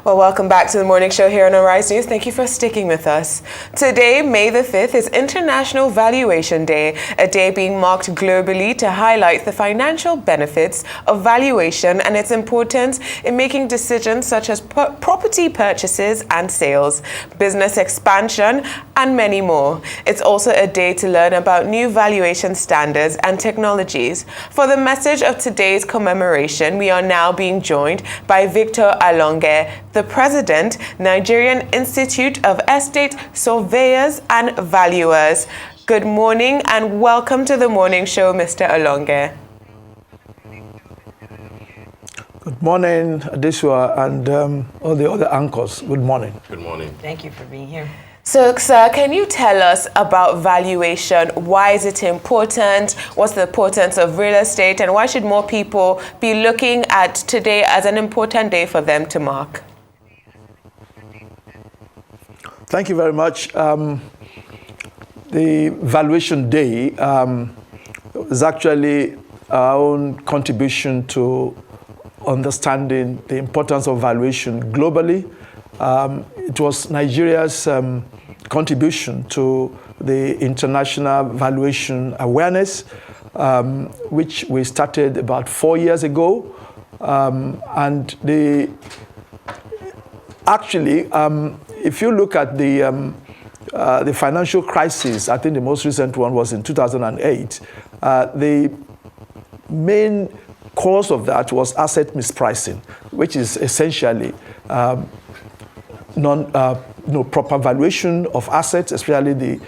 Well, welcome back to the morning show here on Arise News. Thank you for sticking with us. Today, May the 5th, is International Valuation Day, a day being marked globally to highlight the financial benefits of valuation and its importance in making decisions such as property purchases and sales, business expansion, and many more. It's also a day to learn about new valuation standards and technologies. For the message of today's commemoration, we are now being joined by Victor Alonge, the President, Nigerian Institute of Estate Surveyors and Valuers. Good morning and welcome to the morning show, Mr. Alonge. Good morning, Adesua, and all the other anchors. Good morning. Good morning. Thank you for being here. So, sir, can you tell us about valuation? Why is it important? What's the importance of real estate? And why should more people be looking at today as an important day for them to mark? Thank you very much. The Valuation Day is actually our own contribution to understanding the importance of valuation globally. It was Nigeria's contribution to the international valuation awareness, which we started about 4 years ago. If you look at the financial crisis, I think the most recent one was in 2008. The main cause of that was asset mispricing, which is essentially proper valuation of assets, especially the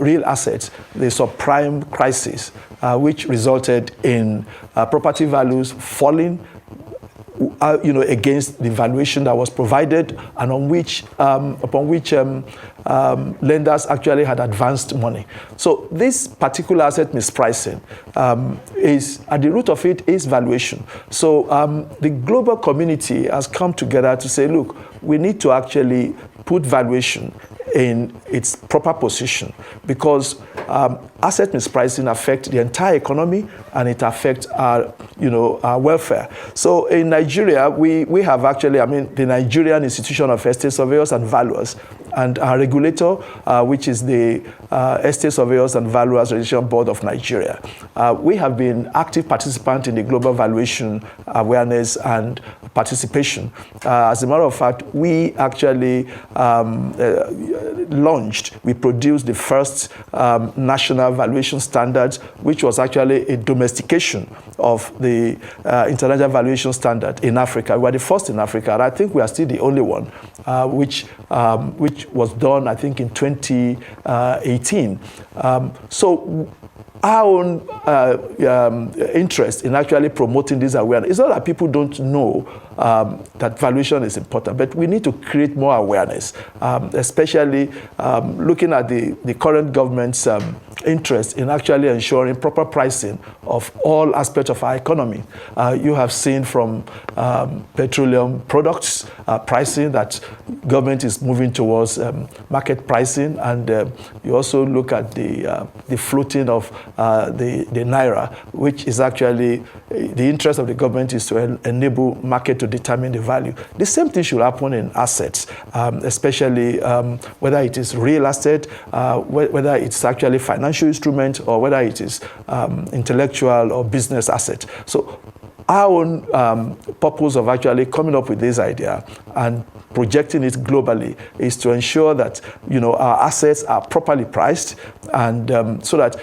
real assets, the subprime crisis, which resulted in property values falling, against the valuation that was provided and upon which lenders actually had advanced money. So this particular asset mispricing is at the root of it is valuation. So the global community has come together to say, look, we need to actually put valuation in its proper position because asset mispricing affects the entire economy and it affects our welfare. So in Nigeria, we have actually, the Nigerian Institution of Estate Surveyors and Valuers, and our regulator, which is the Estate Surveyors and Valuers Regulation Board of Nigeria. We have been active participants in the global valuation awareness and participation. As a matter of fact, we actually we produced the first national valuation standards, which was actually a domestication of the international valuation standard in Africa. We were the first in Africa, and I think we are still the only one, which was done, I think, in 2018. So our own interest in actually promoting this awareness. It's not that people don't know that valuation is important, but we need to create more awareness, especially looking at the current government's interest in actually ensuring proper pricing of all aspects of our economy. You have seen from petroleum products pricing that government is moving towards market pricing, and you also look at the floating of the naira, which is actually the interest of the government is to enable market to determine the value. The same thing should happen in assets, especially whether it is real estate, whether it's actually financial instrument, or whether it is intellectual or business asset. So our own purpose of actually coming up with this idea and projecting it globally is to ensure that our assets are properly priced, and so that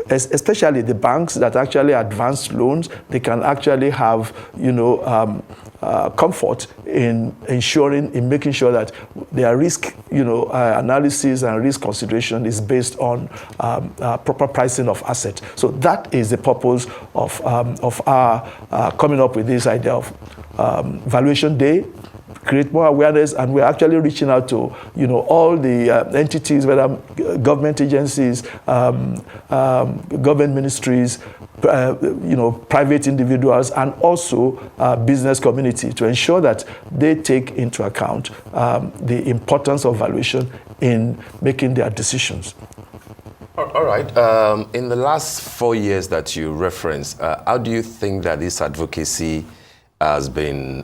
especially the banks that actually advance loans, they can actually have comfort in making sure that their risk analysis and risk consideration is based on proper pricing of assets. So that is the purpose of our coming up with this idea of Valuation Day. Create more awareness, and we're actually reaching out to all the entities, whether government agencies, government ministries, private individuals, and also business community, to ensure that they take into account the importance of valuation in making their decisions. All right. In the last 4 years that you referenced, how do you think that this advocacy has been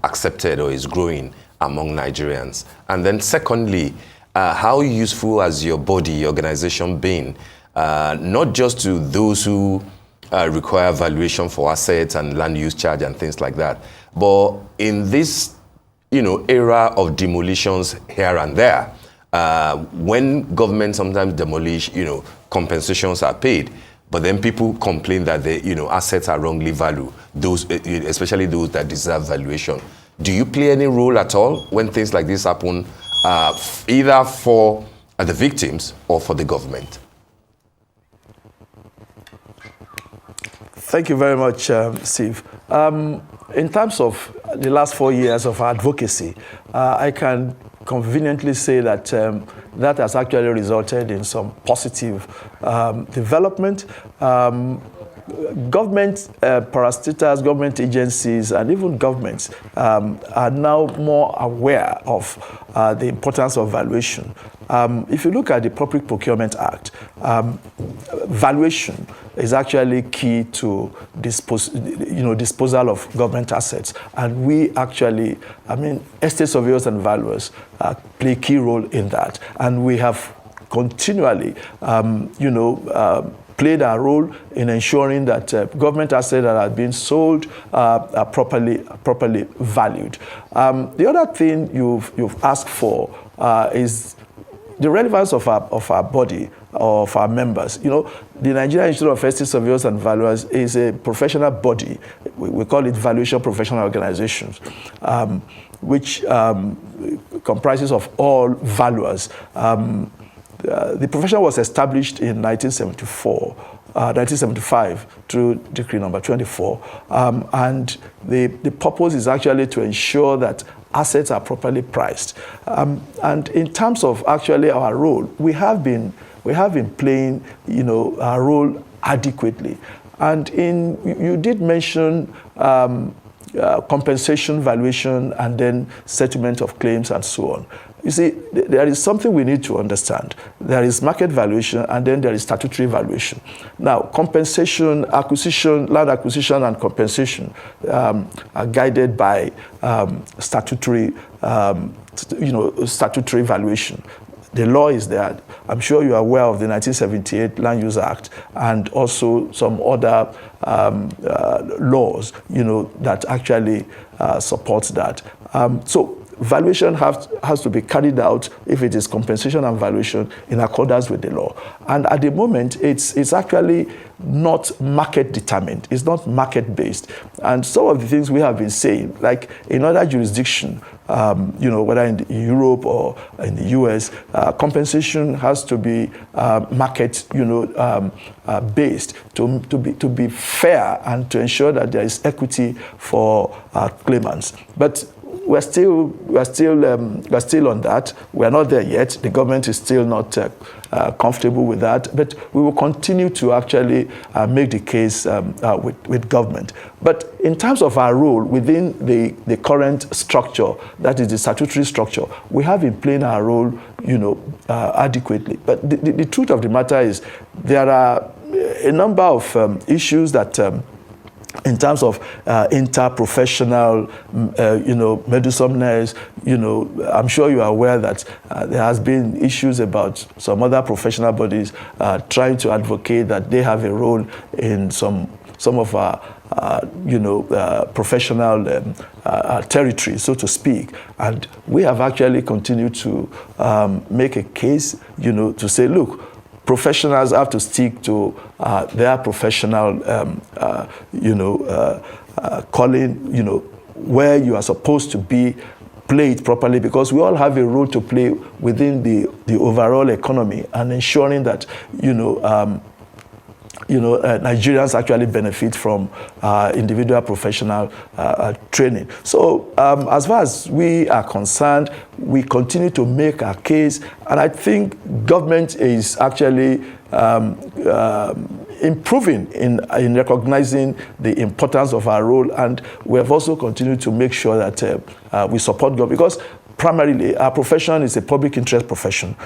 accepted or is growing among Nigerians? And then secondly, how useful has your body, your organization been, not just to those who require valuation for assets and land use charge and things like that, but in this era of demolitions here and there, when government sometimes demolish, compensations are paid, but then people complain that the assets are wrongly valued, those, especially those that deserve valuation. Do you play any role at all when things like this happen, either for the victims or for the government? Thank you very much, Steve. In terms of the last 4 years of advocacy, I can conveniently say that that has actually resulted in some positive development. Government parastatals, government agencies, and even governments are now more aware of the importance of valuation. If you look at the Public Procurement Act, valuation is actually key to disposal of government assets. And we actually, estate surveyors and valuers play a key role in that. And we have continually, played a role in ensuring that government assets that are being sold are properly valued. The other thing you've asked for is the relevance of our body, of our members. The Nigerian Institute of Estate Surveyors and Valuers is a professional body. We call it Valuation Professional Organizations, which comprises of all valuers. The profession was established in 1975 through Decree number 24. And the purpose is actually to ensure that assets are properly priced. And in terms of actually our role, we have been playing, our role adequately. And you did mention compensation, valuation, and then settlement of claims and so on. You see, there is something we need to understand. There is market valuation, and then there is statutory valuation. Now, compensation, acquisition, land acquisition, and compensation are guided by statutory valuation. The law is there. I'm sure you are aware of the 1978 Land Use Act and also some other laws, that actually support that. So valuation has to be carried out, if it is compensation and valuation, in accordance with the law. And at the moment, it's actually not market determined. It's not market based. And some of the things we have been saying, like in other jurisdictions, whether in Europe or in the US, compensation has to be market, based to be fair and to ensure that there is equity for claimants. But we're still on that. We're not there yet. The government is still not comfortable with that. But we will continue to actually make the case with government. But in terms of our role within the current structure, that is the statutory structure, we have been playing our role, adequately. But the truth of the matter is there are a number of issues that in terms of interprofessional, meddlesome, I'm sure you are aware that there has been issues about some other professional bodies trying to advocate that they have a role in some of our, professional territory, so to speak. And we have actually continued to make a case, to say, look, professionals have to stick to their professional, calling, where you are supposed to be, play it properly, because we all have a role to play within the overall economy and ensuring that, Nigerians actually benefit from individual professional training. So as far as we are concerned, we continue to make our case, and I think government is actually improving in recognizing the importance of our role, and we have also continued to make sure that we support government, because primarily, our profession is a public interest profession.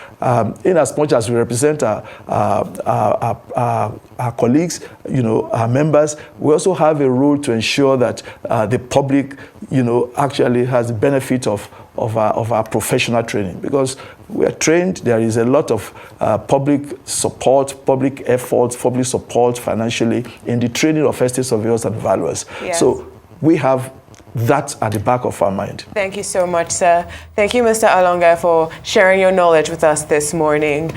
In as much as we represent our colleagues, our members, we also have a role to ensure that the public, actually has the benefit of our professional training, because we are trained. There is a lot of public support, public efforts, public support financially in the training of estate surveyors and valuers. Yes. So we have that at the back of our mind. Thank you so much, sir. Thank you, Mr. Alonge, for sharing your knowledge with us this morning.